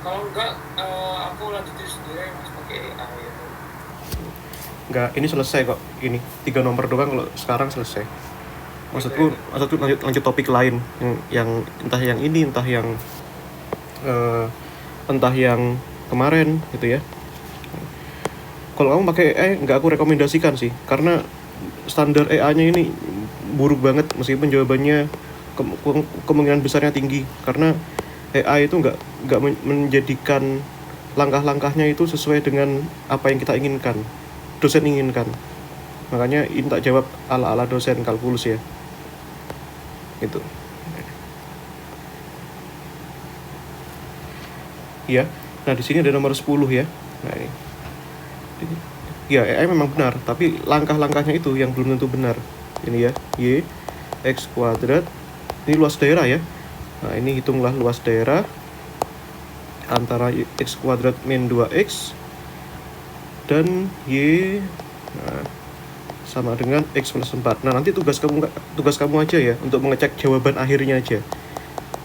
Kalau enggak, aku lanjutin sendiri mas pakai AI ya. Enggak, ini selesai kok. Ini 3 nomor doang kalau sekarang selesai. Maksudku lanjut topik lain yang entah yang ini, eh, entah yang kemarin gitu ya. Kalau kamu pakai AI nggak aku rekomendasikan sih, karena standar AI-nya ini buruk banget meskipun jawabannya kemungkinan besarnya tinggi, karena AI itu nggak menjadikan langkah-langkahnya itu sesuai dengan apa yang kita inginkan, dosen inginkan. Makanya ini tak jawab ala-ala dosen kalkulus ya. Itu. Ya. Nah, di sini ada nomor 10 ya. Nah, ini. Ya, AI memang benar, tapi langkah-langkahnya itu yang belum tentu benar. Ini ya, Y X kuadrat. Ini luas daerah ya. Nah, ini hitunglah luas daerah antara X kuadrat min 2X dan Y, nah, sama dengan X plus 4. Nah, nanti tugas kamu aja ya untuk mengecek jawaban akhirnya aja.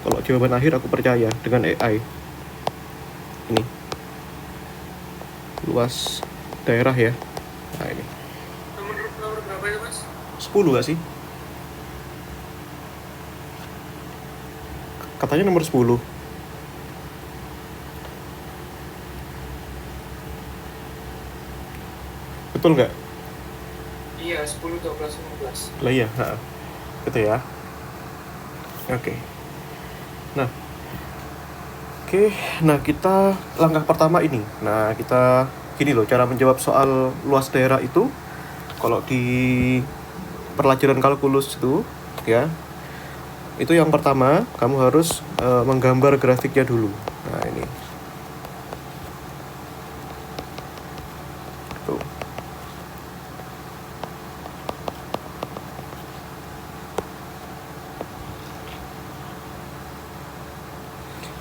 Kalau jawaban akhir aku percaya dengan AI. Ini luas daerah ya. Nah, ini Nomor berapa itu mas? 10 gak sih? Katanya nomor 10. Betul nggak? Iya, 10, 12, 15. Lah iya, gitu ya. Oke. Nah, nah kita langkah pertama ini. Nah, kita gini loh cara menjawab soal luas daerah itu. Kalau di pelajaran kalkulus itu ya, itu yang pertama kamu harus menggambar grafiknya dulu. Nah, ini. Tuh.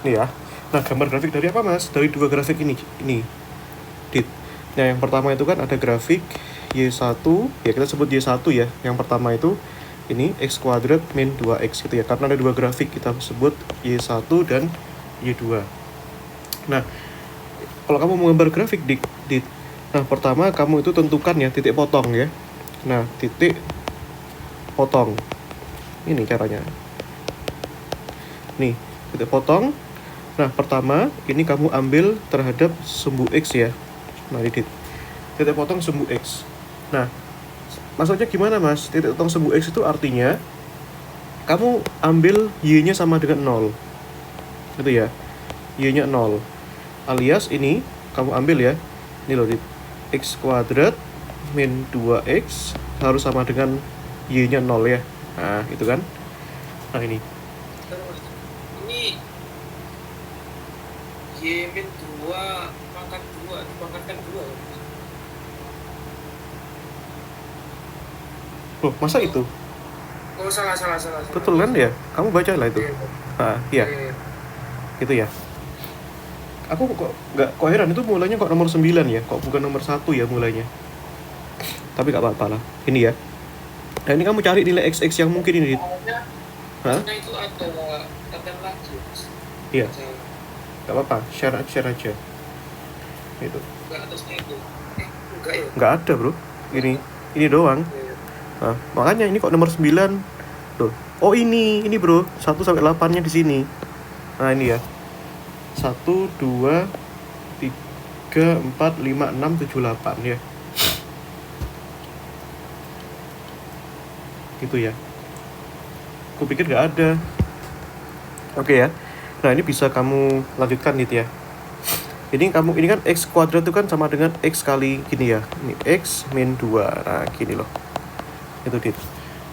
Ini ya. Nah, gambar grafik dari apa, Mas? Dari dua grafik ini. Ini. Dit. Nah, yang pertama itu kan ada grafik Y1, ya kita sebut Y1 ya. Yang pertama itu ini X kuadrat min 2X gitu ya. Karena ada dua grafik, kita sebut Y1 dan Y2. Nah, kalau kamu mau gambar grafik, nah pertama kamu itu tentukan ya titik potong ya. Nah, titik potong. Ini caranya. Nih, titik potong. Nah, pertama ini kamu ambil terhadap sumbu X ya. Nah, ini titik potong sumbu X. Nah, maksudnya gimana, Mas? Titik potong sumbu X itu artinya kamu ambil Y-nya sama dengan 0. Gitu ya. Y-nya 0. Alias ini kamu ambil ya. Ini loh, X kuadrat min 2X harus sama dengan Y-nya 0 ya. Nah, itu kan. Nah, ini. Terus, ini Y min 2 pangkat 2 dipangkatkan 2 ya mas? Loh, masa itu? Oh salah. Betul kan ya? Kamu baca lah itu. Iya, Nah, iya. iya. Gitu ya. Aku kok kok heran itu mulainya kok nomor 9 ya? Kok bukan nomor 1 ya mulainya? Tapi gak apa-apa lah. Ini ya. Nah, ini kamu cari nilai XX yang mungkin ini. Hah? Soalnya itu ada konten lagi mas. Iya. Saya Gak apa-apa. Share aja. Itu. enggak atasnya itu. Enggak ya? Gak ada, bro. Ini doang. Iya. Nah, makanya ini kok nomor 9. Tuh. Oh, ini bro. 1 sampai 8-nya di sini. Nah, ini ya. 1 2 3 4 5 6 7 8 ya. Gitu ya. Aku pikir gak ada. Oke ya. Nah, ini bisa kamu lanjutkan gitu ya. Ini kan X kuadrat itu kan sama dengan X kali gini ya. Ini X min 2. Nah, gini loh. Itu dit.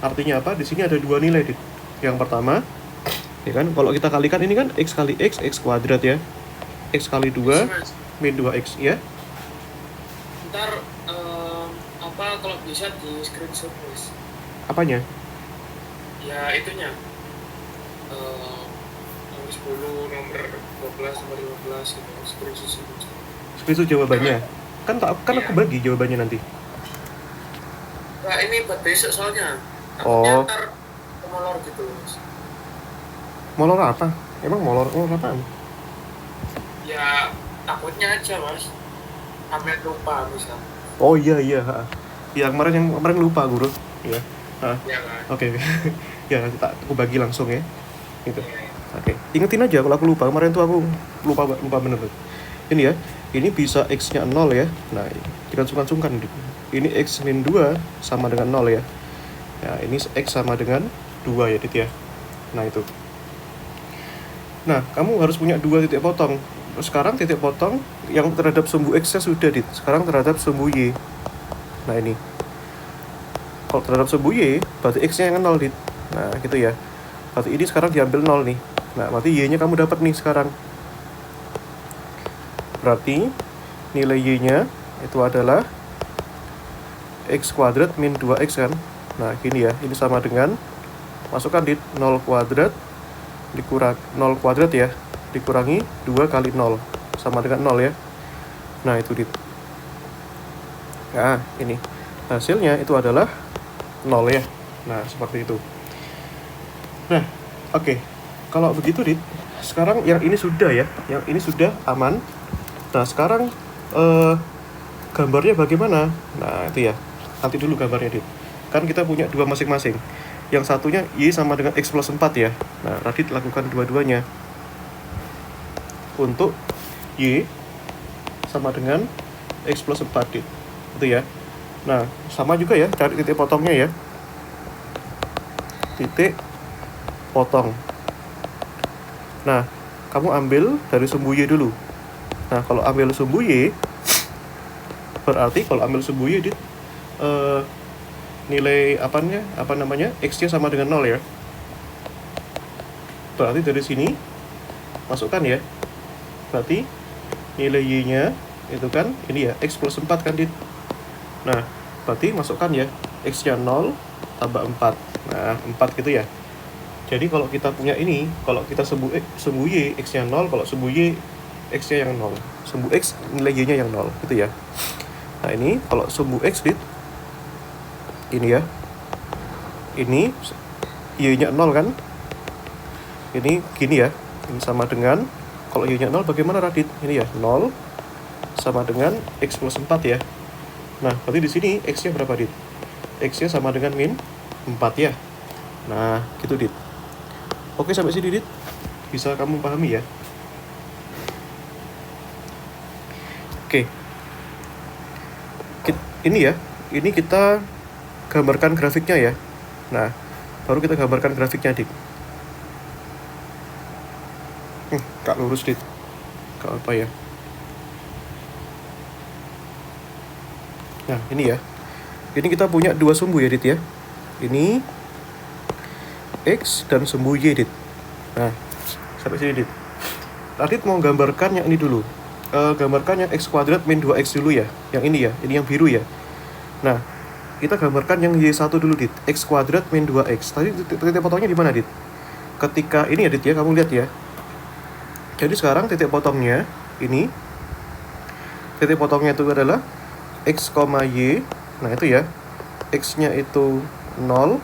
Artinya apa? Di sini ada dua nilai dit. Yang pertama, ya kan, kalau kita kalikan ini kan X kali X kuadrat ya. X kali 2 Mas, min 2X ya. ntar apa kalau bisa di screenshot mas? Apanya? Ya itunya. Nomor 10, nomor 12, nomor 15 gitu. Screenshot itu. Screenshot jawabannya. Kan Iya. aku bagi jawabannya nanti. Nah ini buat besok soalnya. Takutnya Oh, ntar molor gitu mas. molor apa? Emang molor apaan? Ya takutnya aja mas, sampai lupa misal. Oh iya iya, ha. Yang kemarin lupa guru. Ya. Ha. Ya kan. Oke. Ya, aku bagi langsung ya. Gitu. Ya, Oke. Ingetin aja kalau aku lupa. Kemarin tuh aku lupa bener tuh. Ini ya. Ini bisa x-nya 0 ya. Nah, kita sungkan-sungkan. Ini x min 2 sama dengan 0 ya. Ya, ini x sama dengan 2 ya, Dit ya. Nah, itu. Nah, kamu harus punya 2 titik potong. Sekarang titik potong yang terhadap sumbu x-nya sudah, Dit. Sekarang terhadap sumbu y. Nah, ini. Kalau terhadap sumbu y, berarti x-nya yang 0, Dit. Nah, gitu ya. Berarti ini sekarang diambil 0 nih. Nah, berarti y-nya kamu dapat nih sekarang. Berarti nilai y-nya itu adalah x kuadrat min 2x kan. Nah, gini ya. Ini sama dengan, masukkan Dit, 0 kuadrat dikurang 0 kuadrat ya, dikurangi 2 kali 0 sama dengan 0 ya. Nah, itu Dit. Nah, ini hasilnya itu adalah 0 ya. Nah, seperti itu. Nah, oke. Kalau begitu, Dit, sekarang yang ini sudah ya, yang ini sudah aman. Nah, sekarang gambarnya bagaimana? Nah, itu ya. Nanti dulu gambarnya, Dit. Kan kita punya dua masing-masing. Yang satunya y sama dengan x plus 4 ya. Nah, Radit lakukan dua-duanya. Untuk y sama dengan x plus 4, Dit. Itu ya. Nah, sama juga ya, cari titik potongnya ya. Titik potong. Nah, kamu ambil dari sumbu y dulu. Nah, kalau ambil sumbu y, berarti kalau ambil sumbu y, Dit, nilai apa namanya, x-nya sama dengan 0 ya. Berarti dari sini masukkan ya. Berarti nilai y-nya itu kan ini ya, x plus 4 kan, Dit. Nah, berarti masukkan ya, x-nya 0 tambah 4. Nah, 4 gitu ya. Jadi kalau kita punya ini, kalau kita sumbu y x-nya 0, kalau sumbu y x-nya yang 0. Sumbu x nilai y-nya yang 0 gitu ya. Nah, ini kalau sumbu x, Dit, ini ya. Ini y-nya 0 kan? Ini gini ya. Ini sama dengan, kalau y-nya 0 bagaimana, Radit? Ini ya, 0 sama dengan x plus 4 ya. Nah, berarti di sini x-nya berapa, Dit? X-nya sama dengan min 4 ya. Nah, gitu, Dit. Oke, sampai sini, Dit. Bisa kamu pahami ya? Oke. Ini ya. Ini kita gambarkan grafiknya ya. Nah, baru kita gambarkan grafiknya, Dit. Kak lurus, Dit. Kak apa ya? Nah, ini ya. Ini kita punya dua sumbu ya, Dit ya. Ini x dan sumbu y, Dit. Nah, sampai sini, Dit. Radit mau gambarkan yang ini dulu. Gambarkan yang x kuadrat min 2x dulu ya. Yang ini ya, ini yang biru ya. Nah, kita gambarkan yang y1 dulu, Dit. X kuadrat min 2x. Tadi titik potongnya di mana, Dit? Ketika ini ya, Dit ya, kamu lihat ya. Jadi sekarang titik potongnya ini, titik potongnya itu adalah x, y. Nah, itu ya. X-nya itu 0.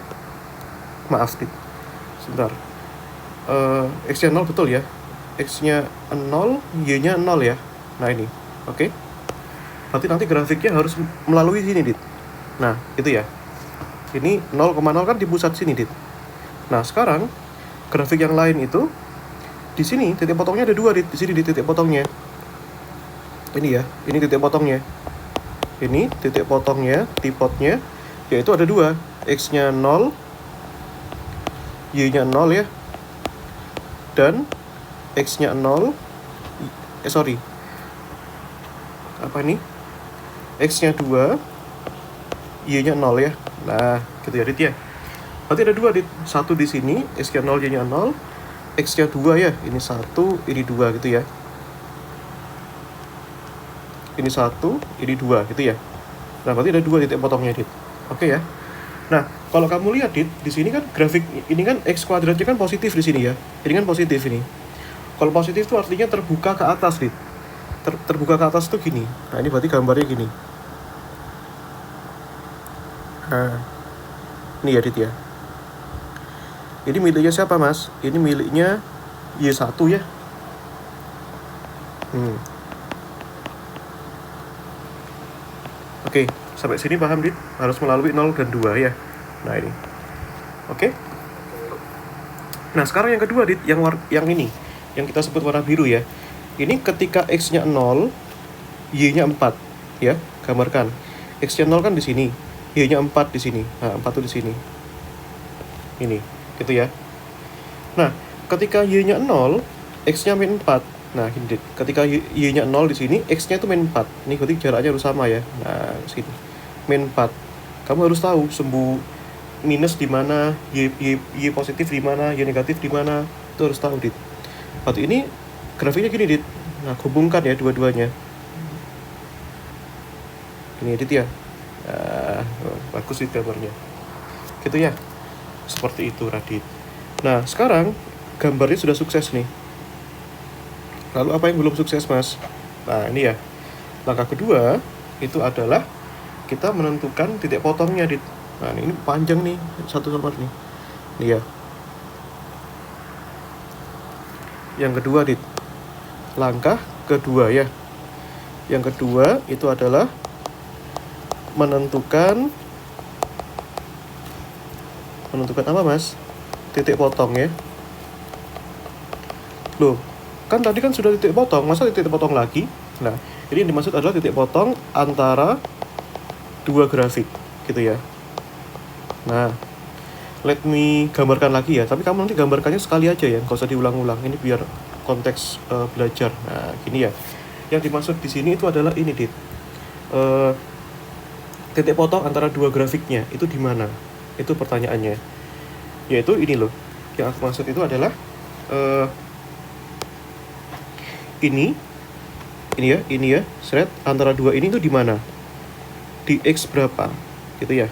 Maaf, Dit. Sebentar. X-nya 0 betul ya. X-nya 0, Y-nya 0 ya. Nah, ini. Oke. Berarti nanti grafiknya harus melalui sini, Dit. Nah, itu ya. Ini 0,0 kan di pusat sini, Dit. Nah, sekarang grafik yang lain itu di sini titik potongnya ada 2, Dit. Di sini di titik potongnya. Ini ya. Ini titik potongnya. Ini titik potongnya, tipotnya, yaitu ada 2. X-nya 0, Y-nya 0 ya. Dan X-nya 0. Apa ini? X-nya 2, Y-nya 0 ya. Nah, gitu ya, Dit ya. Berarti ada 2, Dit. Satu di sini, X-nya 0, Y-nya 0. X-nya 2 ya. Ini 1, ini 2 gitu ya. Ini 1, ini 2 gitu ya. Nah, berarti ada 2 titik potongnya, Dit. Oke ya. Nah, kalau kamu lihat, Dit, di sini kan grafik ini kan x kuadratnya kan positif di sini ya. Ini kan positif ini. Kalau positif itu artinya terbuka ke atas, Dit. Terbuka ke atas tuh gini. Nah, ini berarti gambarnya gini. Nah, ini ya, Dit ya. Ini miliknya siapa, Mas? Ini miliknya Y1 ya. Oke, sampai sini paham, Dit? Harus melalui 0 dan 2 ya. Nah, ini. Oke. Nah, sekarang yang kedua, Dit, yang ini, yang kita sebut warna biru ya. Ini ketika X-nya 0, Y-nya 4, ya. Gambarkan. X-nya 0 kan di sini, Y-nya 4 di sini. Nah, 4 tuh di sini. Ini, gitu ya. Nah, ketika Y-nya 0, X-nya min 4. Nah, ini ketika Y-nya 0 di sini, X-nya itu min 4. Ini berarti jaraknya harus sama ya. Nah, sini. Min 4. Kamu harus tahu sumbu minus di mana, Y positif di mana, Y negatif di mana. Itu harus tahu, Dit. Waktu ini grafiknya gini, Dit. Nah, hubungkan ya dua-duanya. Ini, Dit ya. Nah, bagus Dit gambarnya. Gitu ya. Seperti itu, Radit. Nah, sekarang gambarnya sudah sukses nih. Lalu apa yang belum sukses, Mas? Nah, ini ya. Langkah kedua itu adalah kita menentukan titik potongnya, Dit. Nah, ini panjang nih, satu nomor nih. Ini ya. Yang kedua, Dit. Langkah kedua ya. Yang kedua itu adalah menentukan apa, Mas? Titik potong ya. Loh, kan tadi kan sudah titik potong, masa titik potong lagi? Nah, ini yang dimaksud adalah titik potong antara dua grafik, gitu ya. Nah, let me gambarkan lagi ya, tapi kamu nanti gambarkannya sekali aja ya, nggak usah diulang-ulang. Ini biar konteks belajar. Nah, gini ya. Yang dimaksud di sini itu adalah ini, Dit. Titik potong antara dua grafiknya itu di mana? Itu pertanyaannya. Yaitu ini loh. Yang aku maksud itu adalah ini ya, thread antara dua ini tuh di mana? Di X berapa? Gitu ya.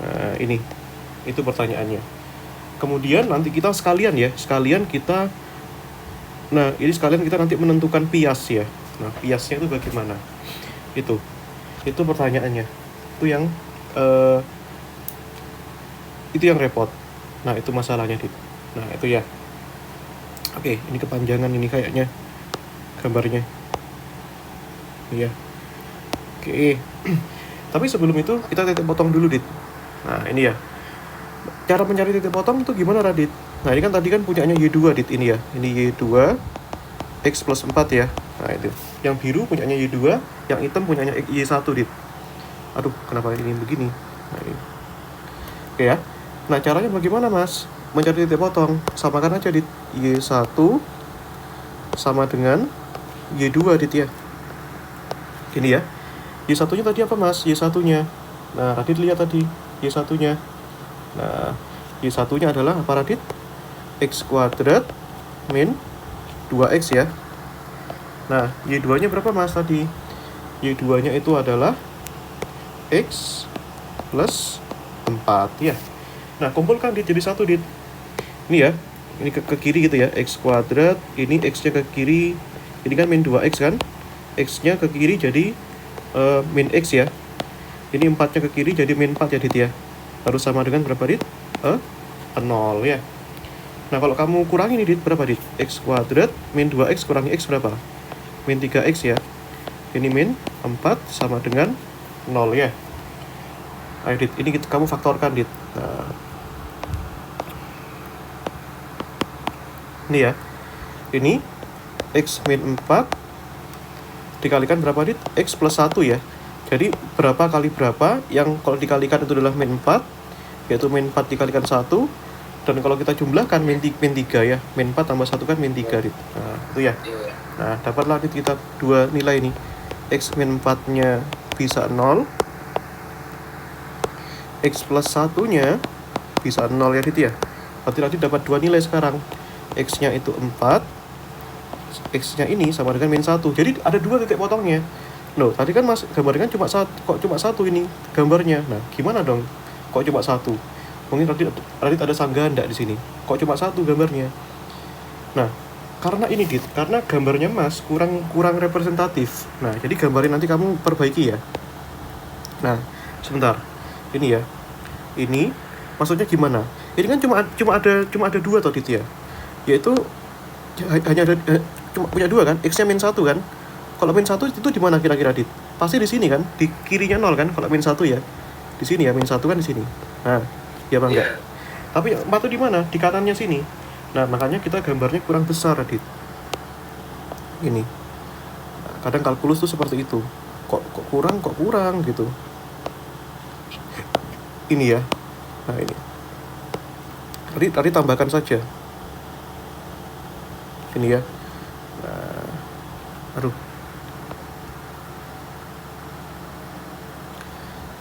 Nah, ini. Itu pertanyaannya. Kemudian nanti kita sekalian kita nanti menentukan bias ya. Nah, biasnya itu bagaimana? Itu pertanyaannya. Itu yang repot. Nah, itu masalahnya, Dit. Nah, itu ya. Oke, ini kepanjangan ini kayaknya gambarnya. Iya. Oke. Tapi sebelum itu kita titik potong dulu, Dit. Nah, ini ya. Cara mencari titik potong itu gimana, Radit? Nah, ini kan tadi kan punyanya Y2, Dit, ini ya. Ini Y2 X plus 4 ya. Nah, itu. Yang biru punyanya Y2, yang hitam punyanya Y1, Dit. Aduh, kenapa ini begini? Nah, ini. Oke ya. Nah, caranya bagaimana, Mas? Mencari titik potong. Samakan aja, Dit. Y1 sama dengan Y2, Dit ya. Ini ya. Y1-nya tadi apa, Mas? Y1-nya. Nah, Radit lihat tadi Y1-nya. Nah, Y1-nya adalah apa, Radit? X kuadrat min 2X ya. Nah, Y2-nya berapa, Mas, tadi? Y2-nya itu adalah X plus 4 ya. Nah, kumpulkan, Dit, jadi satu, Dit. Ini ya. Ini ke kiri gitu ya. X kuadrat. Ini X-nya ke kiri. Ini kan min 2X kan. X-nya ke kiri jadi min X ya. Ini 4-nya ke kiri jadi min 4 ya, Dit ya. Harus sama dengan berapa, Dit? 0 ya. Nah, kalau kamu kurangi nih, Dit, berapa, Dit? X kuadrat min 2X kurangi X berapa? Min 3X ya. Ini min 4 sama dengan 0 ya. Ayo, Dit, ini kamu faktorkan, Dit. Nah, ini ya. Ini X min 4 dikalikan berapa, Dit? X plus 1 ya. Jadi berapa kali berapa yang kalau dikalikan itu adalah min 4, yaitu min 4 dikalikan 1. Dan kalau kita jumlahkan min 3 ya. Min 4 tambah 1 kan min 3, Dit. Nah, itu ya. Nah, dapatlah, Dit, kita dua nilai ini. X min 4-nya bisa 0. X plus 1-nya bisa 0 ya, Dit ya. Berarti dapat dua nilai sekarang. X-nya itu 4. X-nya ini sama dengan min 1. Jadi ada dua titik potongnya. Loh, tadi kan Mas gambarnya kan kok cuma satu ini gambarnya. Nah, gimana dong? Kok cuma satu? Mungkin Radit ada sanggahan enggak di sini? Kok cuma satu gambarnya? Nah, karena ini, Dit, karena gambarnya Mas kurang representatif. Nah, jadi gambarnya nanti kamu perbaiki ya. Nah, sebentar. Ini ya. Ini maksudnya gimana? Ini kan cuma ada dua toh, Dit ya. Yaitu cuma punya 2 kan, X-nya min 1 kan. Kalau min 1 itu di mana kira-kira, Dit? Pasti di sini kan, di kirinya 0 kan, kalau min 1 ya. Di sini ya, min 1 kan di sini. Nah, ya Bang enggak? Tapi 4 itu di mana? Di kanannya sini. Nah, makanya kita gambarnya kurang besar, Dit. Ini. Kadang kalkulus tuh seperti itu. Kok kurang gitu. Ini ya. Nah, ini. Tadi tambahkan saja. Ini ya. Nah, aduh.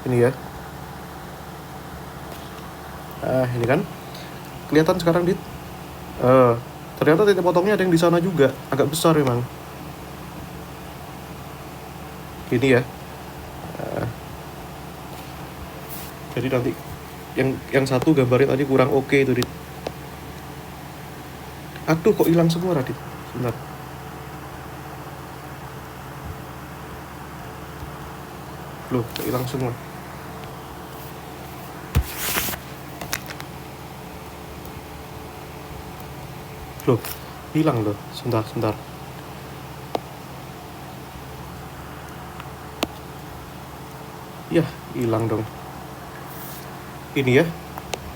Ini ya. Ini kan. Kelihatan sekarang, Dit. Ternyata titik potongnya ada yang di sana juga, agak besar memang. Ini ya. Jadi nanti yang satu gambarnya tadi kurang oke itu, Dit. Aduh, kok hilang semua, Radit? Sebentar. Loh, kok hilang semua? Loh, hilang loh. Sebentar. Ya, hilang dong. Ini ya.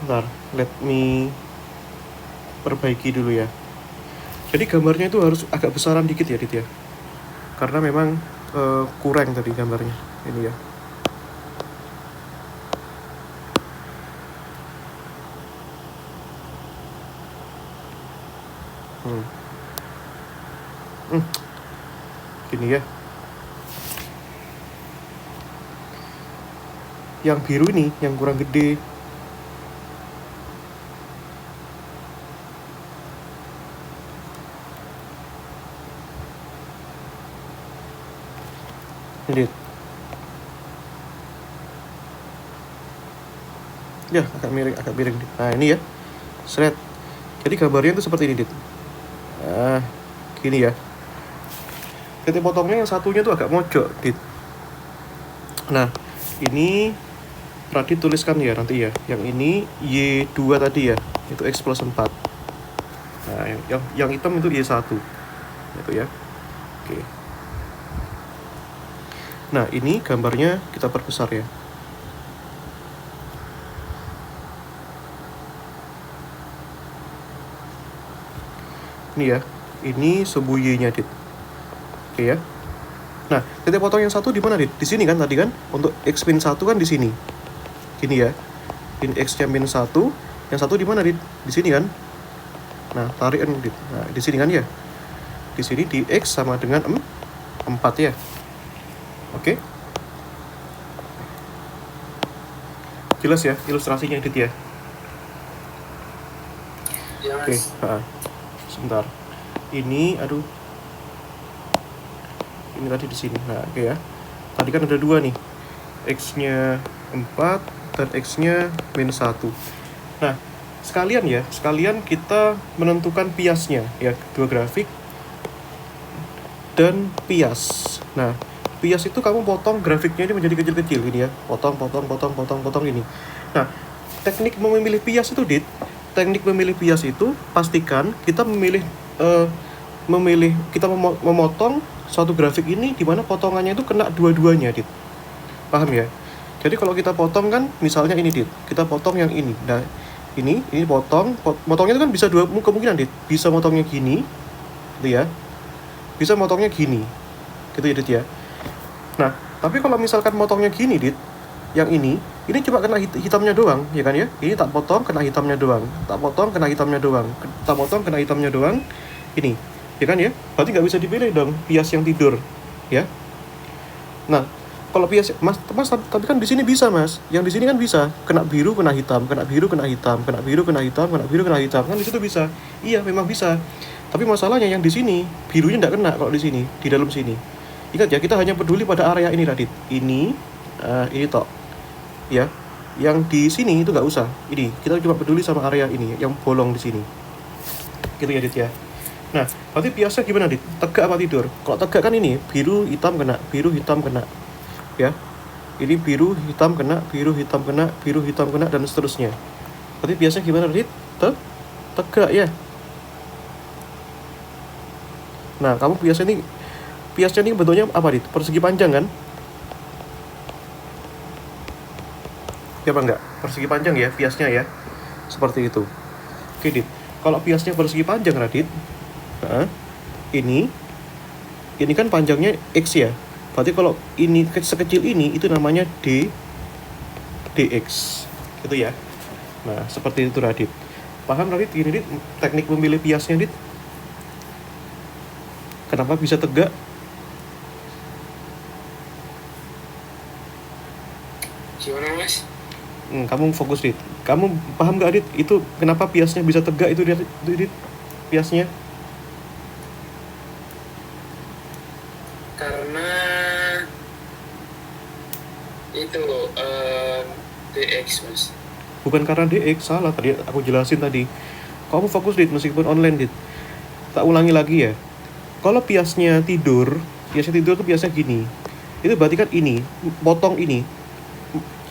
Bentar, let me perbaiki dulu ya. Jadi gambarnya itu harus agak besaran dikit ya, Dit ya. Karena memang kurang tadi gambarnya. Ini ya. Gini ya. Yang biru ini yang kurang gede. Lihat. Ya, agak miring. Nah, ini ya. Seret. Jadi gambarnya itu seperti ini, Dit. Nah, gini ya. Titik potongnya yang satunya tuh agak mojok, Dit. Nah, ini Radit tuliskan ya nanti ya. Yang ini Y2 tadi ya. Itu X plus 4. Nah, yang hitam itu Y1. Itu ya. Oke. Nah, ini gambarnya kita perbesar ya. Ini ya. Ini sebu Y-nya, Dit. Oke ya. Nah, titik potong yang satu di mana, Dit? Di sini kan tadi kan? Untuk X min 1 kan di sini. Gini ya. Ini X-nya min 1. Yang satu di mana, Dit? Di sini kan? Nah, tarik kan, Dit. Nah, di sini kan ya. Di sini di X sama dengan 4 ya. Oke. Jelas ya ilustrasinya, Dit ya? Ya, Oke. Sebentar. Ini, aduh. Ini tadi di sini. Nah, oke ya. Tadi kan ada 2 nih. X-nya 4 dan X-nya min 1. Nah, sekalian kita menentukan biasnya ya, 2 grafik dan bias. Nah, bias itu kamu potong grafiknya ini menjadi kecil-kecil ini ya. Potong ini. Nah, teknik memilih bias itu, Dit. Teknik memilih bias itu pastikan kita kita memotong suatu grafik ini di mana potongannya itu kena dua-duanya, Dit. Paham ya? Jadi kalau kita potong kan misalnya ini, Dit. Kita potong yang ini. Nah, ini potongnya itu kan bisa 2 kemungkinan, Dit. Bisa motongnya gini. Gitu ya. Bisa motongnya gini. Gitu ya, Dit ya. Nah, tapi kalau misalkan motongnya gini, Dit, yang ini cuma kena hitamnya doang, ya kan ya? Ini tak potong, kena hitamnya doang. Tak potong, kena hitamnya doang. Tak potong, kena hitamnya doang. Ini, ya kan ya? Berarti nggak bisa dipilih dong bias yang tidur, ya. Nah, kalau bias, mas, tapi kan di sini bisa, Mas. Yang di sini kan bisa, kena biru, kena hitam, kena biru, kena hitam, kena biru, kena hitam, kena biru, kena hitam. Kan di situ bisa. Iya, memang bisa. Tapi masalahnya yang di sini, birunya nggak kena kalau di sini, di dalam sini. Ingat ya, kita hanya peduli pada area ini, Radit. Ini tok. Ya, yang di sini itu nggak usah. Ini kita cuma peduli sama area ini, yang bolong di sini. Gitu ya, Dit ya. Nah, berarti biasa gimana, Dit? Tegak apa tidur? Kalau tegak kan ini biru hitam kena, biru hitam kena. Ya. Ini biru hitam kena, biru hitam kena, biru hitam kena, dan seterusnya. Berarti biasa gimana, Dit? Tegak ya. Nah, kamu biasnya ini bentuknya apa, Dit? Persegi panjang kan? Ya apa enggak? Persegi panjang ya, biasnya ya. Seperti itu. Oke, Dit. Kalau biasnya persegi panjang, Radit. Nah, ini kan panjangnya X ya. Berarti kalau ini sekecil ini, itu namanya dx. Gitu ya. Nah, seperti itu, Radit. Paham, Radit? Gini, Dit. Teknik memilih biasnya, Dit. Kenapa bisa tegak? Gimana Mas? Kamu fokus, Dit. Kamu paham gak, Dit? Itu kenapa biasnya bisa tegak itu, Dit? Biasnya? Karena itu DX Mas. Bukan karena DX, salah. Tadi aku jelasin tadi. Kamu fokus, Dit, meskipun online, Dit. Tak ulangi lagi ya. Kalau biasnya tidur tuh biasanya gini. Itu berarti kan ini, potong ini.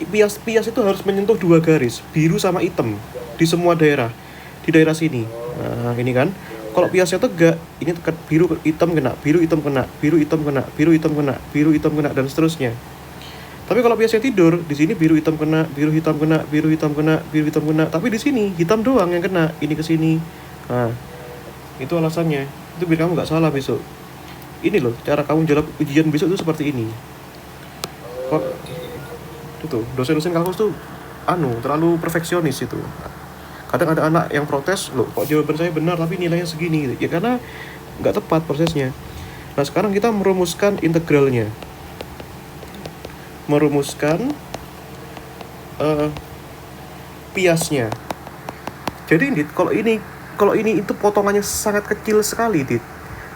Bias itu harus menyentuh 2 garis, biru sama hitam di semua daerah. Di daerah sini. Nah, ini kan. Kalau biasnya tegak, ini tekan biru hitam kena, biru hitam kena, biru hitam kena, biru hitam kena, biru hitam kena, dan seterusnya. Tapi kalau biasanya tidur, di sini biru hitam kena, biru hitam kena, biru hitam kena, biru hitam kena. Tapi di sini hitam doang yang kena, ini ke sini. Nah, itu alasannya. Itu biar kamu nggak salah besok. Ini loh, cara kamu jawab ujian besok itu seperti ini. Kok itu dosen-dosen kampus tuh terlalu perfeksionis itu. Kadang ada anak yang protes, loh kok jawaban saya benar tapi nilainya segini. Ya karena nggak tepat prosesnya. Nah, sekarang kita merumuskan integralnya. Merumuskan biasnya. Jadi, Dit, kalau ini itu potongannya sangat kecil sekali, Dit.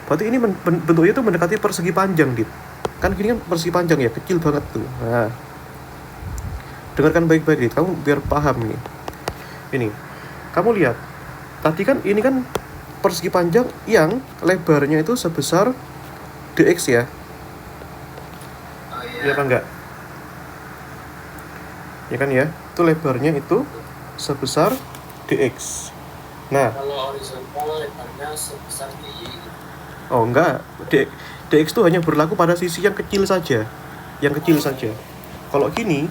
Berarti ini bentuknya tuh mendekati persegi panjang, Dit. Kan gini kan persegi panjang ya, kecil banget tuh. Nah, dengarkan baik-baik, Dit. Kamu biar paham nih. Ini, kamu lihat. Tadi kan ini kan persegi panjang yang lebarnya itu sebesar dx ya. Iya apa enggak? Ya kan ya, itu lebarnya itu sebesar dx. Nah, kalau horizontal lebarnya sebesar dy. Oh enggak, dx itu hanya berlaku pada sisi yang kecil saja. Yang kecil saja. Kalau gini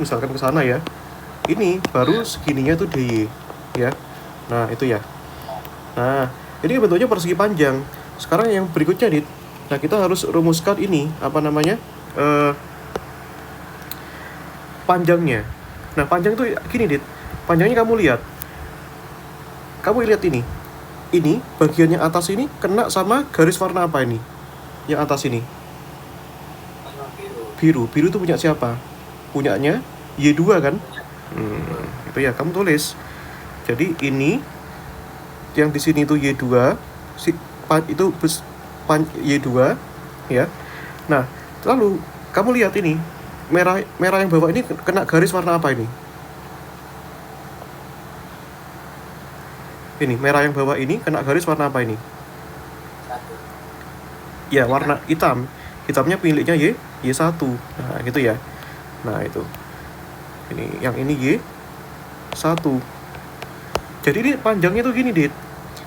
misalkan ke sana ya. Ini baru segininya tuh dy, ya. Nah, itu ya. Nah, ini bentuknya persegi panjang. Sekarang yang berikutnya, Dit. Nah, kita harus rumuskan ini, apa namanya? Panjangnya. Nah, panjang itu gini, Dit. Panjangnya kamu lihat. Kamu lihat ini. Ini bagian yang atas ini kena sama garis warna apa ini? Yang atas ini. Biru. Biru itu punya siapa? Punyanya Y2 kan? Itu ya, kamu tulis. Jadi ini yang di sini itu Y2, itu Y2 ya. Nah, lalu kamu lihat ini merah yang bawah ini kena garis warna apa ini? Ini merah yang bawah ini kena garis warna apa ini? Ya, warna hitam. Hitamnya miliknya Y1. Nah, gitu ya. Nah, itu. Ini yang ini Y1. Jadi ini panjangnya tuh gini, Dit.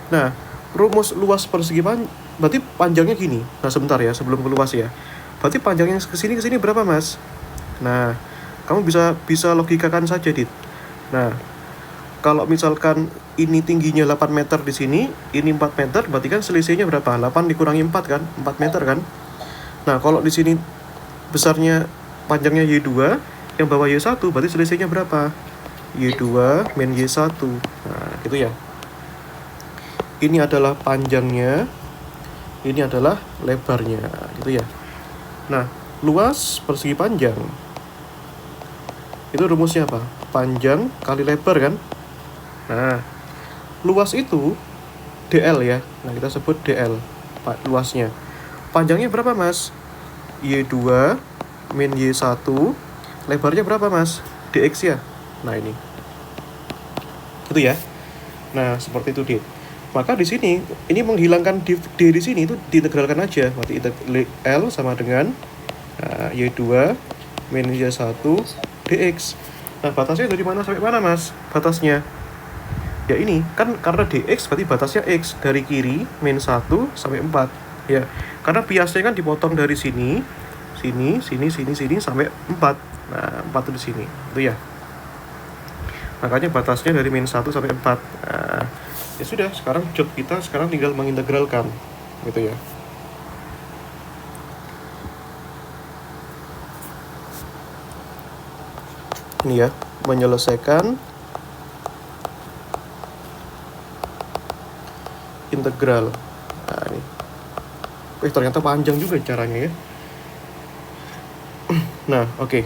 Nah, rumus luas persegi berarti panjangnya gini. Nah, sebentar ya, sebelum ke luas ya. Berarti panjangnya ke sini berapa, Mas? Nah, kamu bisa logikakan saja, Dit. Nah, kalau misalkan ini tingginya 8 meter di sini, ini 4 meter, berarti kan selisihnya berapa? 8 dikurangi 4 kan? 4 meter kan? Nah, kalau di sini besarnya panjangnya Y2, yang bawah Y1, berarti selisihnya berapa? Y2 min Y1. Nah, gitu ya. Ini adalah panjangnya, ini adalah lebarnya, gitu ya. Nah, luas persegi panjang. Itu rumusnya apa? Panjang kali lebar kan? Nah, luas itu DL ya. Nah, kita sebut DL, luasnya. Panjangnya berapa, Mas? Y2 min Y1. Lebarnya berapa, Mas? DX ya. Nah, ini. Itu ya. Nah, seperti itu, Dit. Maka di sini, ini menghilangkan D di sini itu diintegralkan aja. Berarti L sama dengan Y2 min Y1 DX. Nah, batasnya dari mana sampai mana, Mas? Batasnya Ya ini kan karena dx berarti batasnya x dari kiri min 1 sampai 4 ya. Karena biasanya kan dipotong dari sini sampai 4. Nah, 4 itu di sini. Itu ya. Makanya batasnya dari min 1 sampai 4. Nah, ya sudah, sekarang job kita sekarang tinggal mengintegralkan gitu ya. Ini ya, menyelesaikan integral. Nah, ini. Ternyata panjang juga caranya ya. Nah, oke.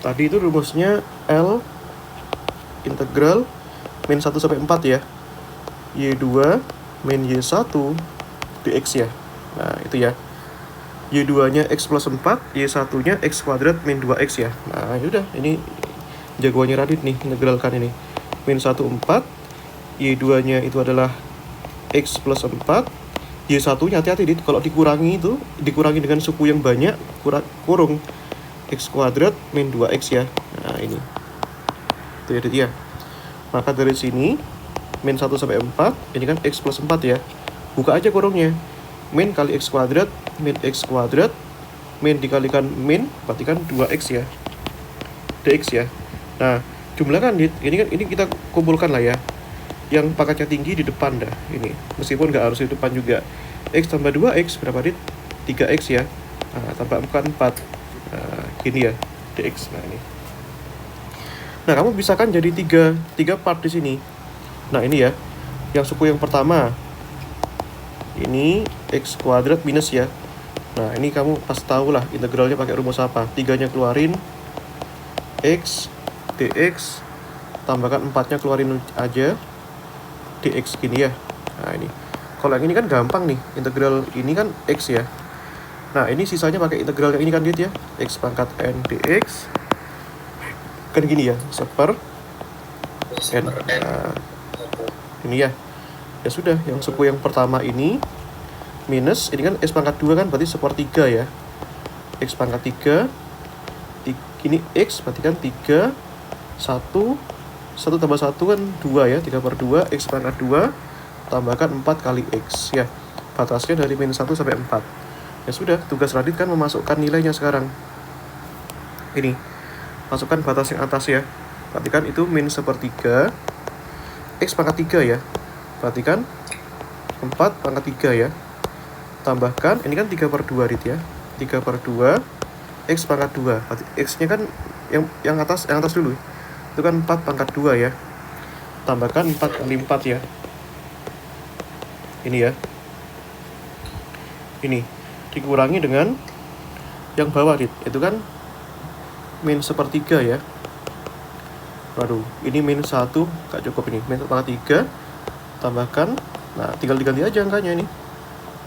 Tadi itu rumusnya L integral min 1 sampai 4 ya. Y2 min Y1 dx ya. Nah, itu ya. Y2-nya X plus 4, Y1-nya X kuadrat min 2X ya. Nah, yaudah, ini jagoannya Radit nih, integralkan ini. Min 1, 4, Y2-nya itu adalah X plus 4, Y1-nya hati-hati, Dit, kalau dikurangi itu, dikurangi dengan suku yang banyak, kurung X kuadrat min 2X ya. Nah, ini. Itu ya, Dit ya. Maka dari sini, min 1 sampai 4, ini kan X plus 4 ya. Buka aja kurungnya. Min kali X kuadrat, min X kuadrat, min dikalikan min, berarti kan 2X ya. dx ya. Nah, jumlahkan, Dit. Ini kita kumpulkan lah ya. Yang pangkatnya tinggi di depan dah. Ini, meskipun nggak harus di depan juga. X tambah 2X, berapa, Dit? 3X ya. Nah, tambah 4. Nah, gini ya, dx. Nah, ini. Nah, kamu bisa kan jadi tiga part di sini. Nah, ini ya. Yang suku yang pertama. Ini X kuadrat minus ya. Nah, ini kamu pasti tahu lah integralnya pakai rumus apa. 3-nya keluarin. X dx. Tambahkan 4-nya keluarin aja. Dx gini ya. Nah, ini. Kalau yang ini kan gampang nih. Integral ini kan X ya. Nah, ini sisanya pakai integral yang ini kan, Dit ya. X pangkat N dx. Kan gini ya. Seper N. Nah, ini ya. Ya sudah, yang suku yang pertama ini minus, ini kan X pangkat 2 kan berarti sepertiga ya. X pangkat 3, ini X berarti kan 3, 1 tambah 1 kan 2 ya, 3/2, X pangkat 2, tambahkan 4 kali X ya. Batasnya dari min 1 sampai 4. Ya sudah, tugas Radit kan memasukkan nilainya sekarang. Ini, masukkan batas yang atas ya. Perhatikan itu min 1/3, X pangkat 3 ya. Perhatikan 4 pangkat 3 ya. Tambahkan, ini kan 3/2 Dit ya. 3/2 X pangkat 2. Berarti X-nya kan yang atas dulu. Itu kan 4 pangkat 2 ya. Tambahkan 4 kali 4 ya. Ini ya. Ini dikurangi dengan yang bawah Dit. Itu kan min 1/3 ya. Waduh, ini min 1 gak cukup ini. Min 1 pangkat 3 tambahkan, nah tinggal diganti aja angkanya ini.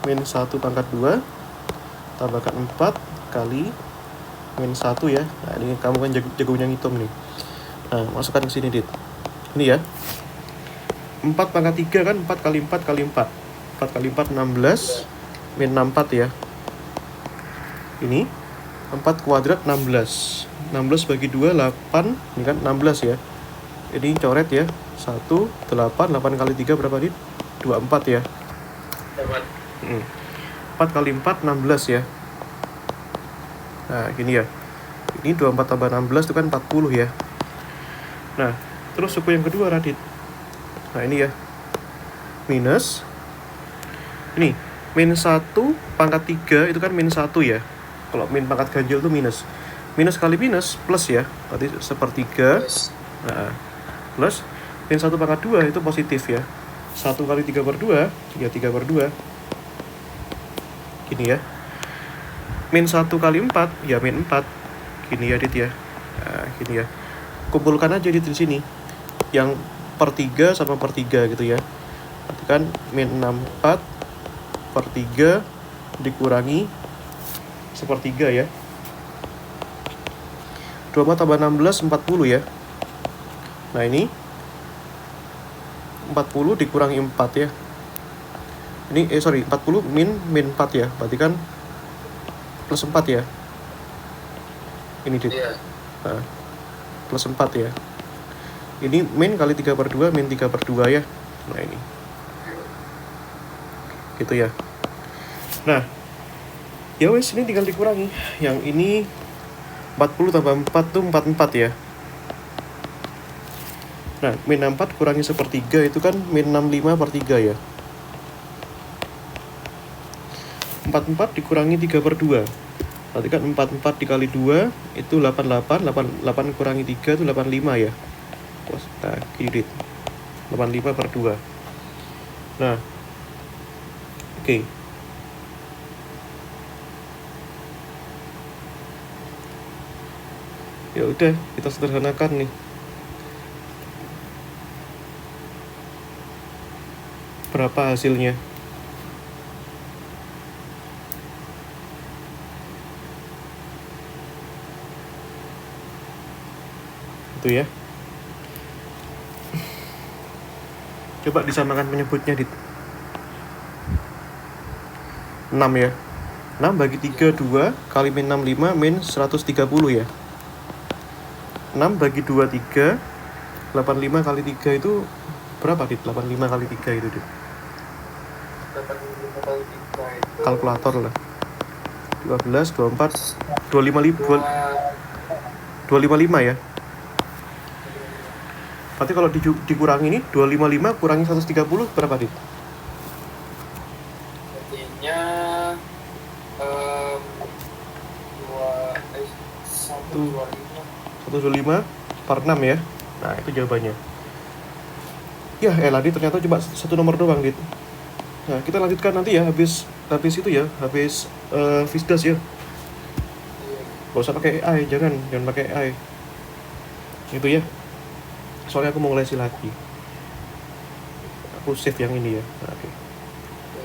Min 1 pangkat 2 tambahkan 4 kali min 1 ya. Nah, ini kamu kan jagonya ngitung nih. Nah, masukkan ke sini, Dit. Ini ya. 4 pangkat 3 kan 4 kali 4 kali 4. 4 kali 4 16 min 64 ya. Ini 4 kuadrat 16. 16 bagi 2 8, ini kan 16 ya. Ini coret ya. 1 8 kali 3 berapa, Dit? 24 ya. 4 kali 4 16 ya. Nah, gini ya. Ini 24 tambah 16 itu kan 40 ya. Nah, terus suku yang kedua, Radit. Nah, ini ya. Minus. Ini, min 1 pangkat 3 itu kan min 1 ya. Kalau min pangkat ganjil itu minus. Minus kali minus plus ya. Berarti 1/3. Nah, plus min 1 pangkat 2 itu positif ya. 1 kali 3/2 ya 3/2. Gini ya. Min 1 kali 4 ya min 4. Gini ya, Dit ya. Nah, gini ya. Kumpulkan aja di sini. Yang per 3 sama per 3 gitu ya. Berarti kan min 64 per 3 dikurangi 1/3 ya. 24 tambah 16 40 ya. Nah, ini 40 dikurangi 4 ya. Ini 40 min 4 ya. Berarti kan plus 4 ya. Ini Dit. Nah, plus 4 ya. Ini min kali 3/2, min 3/2 ya. Nah ini. Gitu ya. Nah, ya wes ini tinggal dikurangi. Yang ini 40 tambah 4 tuh 44 ya. Nah, min 64 kurangi 1/3 itu kan min 65/3 ya. 44 dikurangi 3/2. Berarti kan 44 dikali 2 itu 88. 88 kurangi 3 itu 85 ya. Nah, kirit 85/2. Nah, oke. Ya udah, kita sederhanakan nih. Berapa hasilnya? Itu ya. Coba disamakan penyebutnya di 6 ya. 6 bagi 3 2 kali min 65 min 130 ya. 6 bagi 2 3. 85 kali 3 itu berapa, Dit? 85 kali 3 itu, Dit? 85 kali 3 itu Kalkulator lah. 12 24 255 255 ya. Berarti kalau dikurangi ini 255 kurangi 130 berapa, Dit? artinya 125 per 6 ya. Nah, itu jawabannya. Ya, Dit, ternyata cuma satu nomor doang, Dit. Nah, kita lanjutkan nanti ya, habis itu ya, habis Visdas ya. Gak usah pakai AI, jangan pakai AI. Itu ya. Soalnya aku mau ngelesi lagi. Aku save yang ini ya. Nah, oke.